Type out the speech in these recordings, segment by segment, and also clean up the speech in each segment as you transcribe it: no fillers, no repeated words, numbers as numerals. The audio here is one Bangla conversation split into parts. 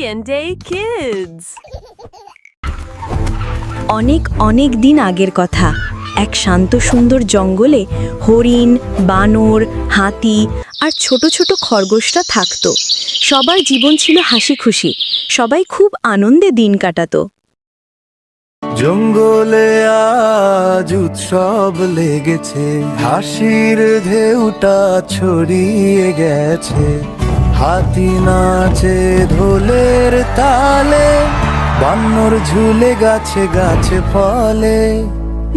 Day Kids. অনেক অনেক দিন আগের কথা, এক শান্ত সুন্দর জঙ্গলে হরিণ, বানর, হাতি আর ছোট ছোট খরগোশরা থাকত। সবার জীবন ছিল হাসি খুশি, সবাই খুব আনন্দে দিন কাটাতো। জঙ্গলে আজ উৎসব লেগেছে, হাসির ঢেউটা ছড়িয়ে গেছে। হাতি নাচে ঢোলের তালে, বানর ঝুলে গাছে গাছে ফলে।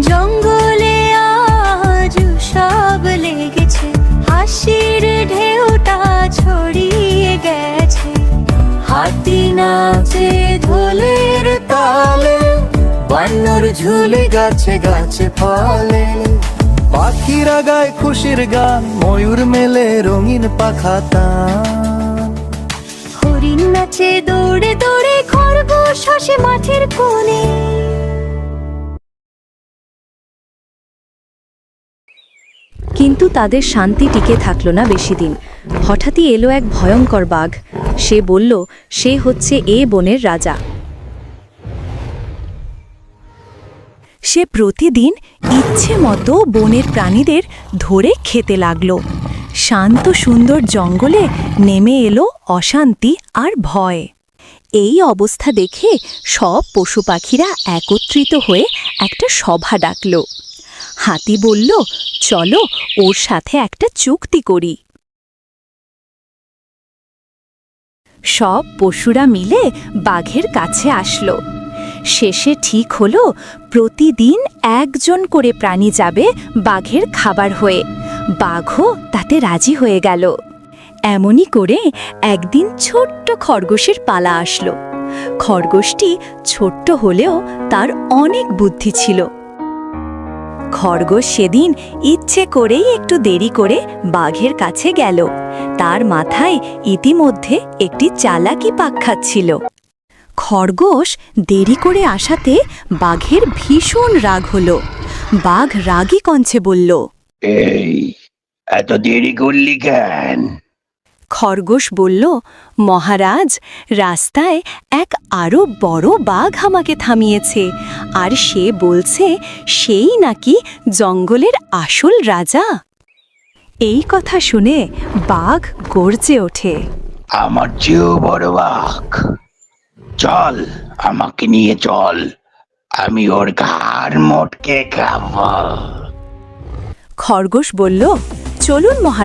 জঙ্গলে আজ উৎসব লেগেছে, হাসির ঢেউটা ছড়িয়ে গেছে। হাতি নাচে ঢোলের তালে, বানর ঝুলে গাছে গাছে ফলে। পাখিরা গায় খুশির গান, ময়ূর মেলে রঙিন পাখা টান। হরিণ নাচে দৌড়ে দৌড়ে, খরগোশ হাসে মাঠের কোণে। কিন্তু তাদের শান্তি টিকে থাকলো না বেশি দিন। হঠাৎই এলো এক ভয়ঙ্কর বাঘ। সে বলল সে হচ্ছে এ বনের রাজা। সে প্রতিদিন ইচ্ছে মতো বনের প্রাণীদের ধরে খেতে লাগলো। শান্ত সুন্দর জঙ্গলে নেমে এলো অশান্তি আর ভয়। এই অবস্থা দেখে সব পশু পাখিরা একত্রিত হয়ে একটা সভা ডাকল। হাতি বলল, চলো ওর সাথে একটা চুক্তি করি। সব পশুরা মিলে বাঘের কাছে আসলো। শেষে ঠিক হলো প্রতিদিন একজন করে প্রাণী যাবে বাঘের খাবার হয়ে। বাঘও তাতে রাজি হয়ে গেল। এমনই করে একদিন ছোট্ট খরগোশের পালা আসলো। খরগোশটি ছোট্ট হলেও তার অনেক বুদ্ধি ছিল। খরগোশ সেদিন ইচ্ছে করেই একটু দেরি করে বাঘের কাছে গেল। তার মাথায় ইতিমধ্যে একটি চালাকি পাক খাচ্ছিল। খরগোশ দেরি করে আসাতে বাঘের ভীষণ রাগ হলো। বাঘ রাগী কণ্ঠে বলল, এই এত দেরি করলি কেন? খরগোশ বলল, মহারাজ, রাস্তায় এক আরো বড় বাঘ আমাকে থামিয়েছে, আর সে বলছে সেই নাকি জঙ্গলের আসল রাজা। এই কথা শুনে বাঘ গর্জে ওঠে, আমার চেয়েও বড় বাঘ, চল আমাকে নিয়ে চল, আমি ওর ঘাড় মোটকে খাবো। খরগোশ বলল, চলুন মহারাজ।